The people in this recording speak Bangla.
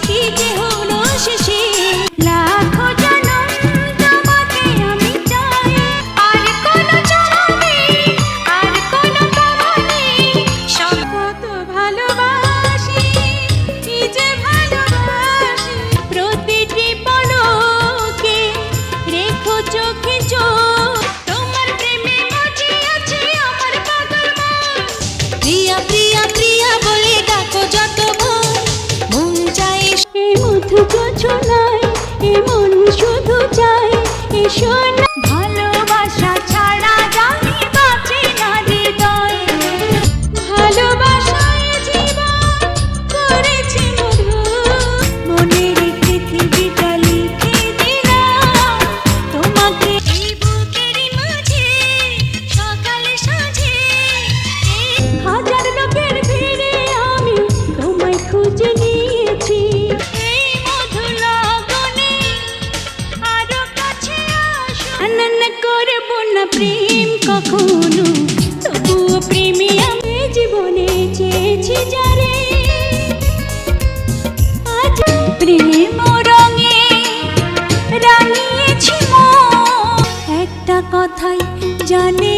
কি যে হলো শেষে লাখো জনম তোমাকে আমি চাই আর কোনো চাওয়া নেই আর কোনো পাওয়া নেই সব কত ভালোবাসি কি যে ভালোবাসি প্রতিটি পলকে রেখো চোখে চোখ তোমার প্রেমে মজে আছে আমার পাগল মন প্রিয়া প্রিয়া প্রিয়া বলে ডাকো যত মন চাই এই মধু যোছনায় এ মন শুধু চাই এ সোনা ভালোবাসা ছাড়া জানি বাঁচে না হৃদয় ভালোবাসায় জীবন করেছি মধু মনের পৃথিবীটা লিখে দিলাম তোমাকে এই বুকের মাঝে সকালে সাঁঝে হাজার লোকের ভিড়ে আমি তোমায় খুঁজে নিয়েছি এই মধু লগনে আরো কাছে আসো না করবো না প্রেম কখনো তবুও প্রেমে আমি জীবনে চেয়েছি যারে আজ প্রেম রঙে রাঙিয়েছি মন একটা কথাই জানে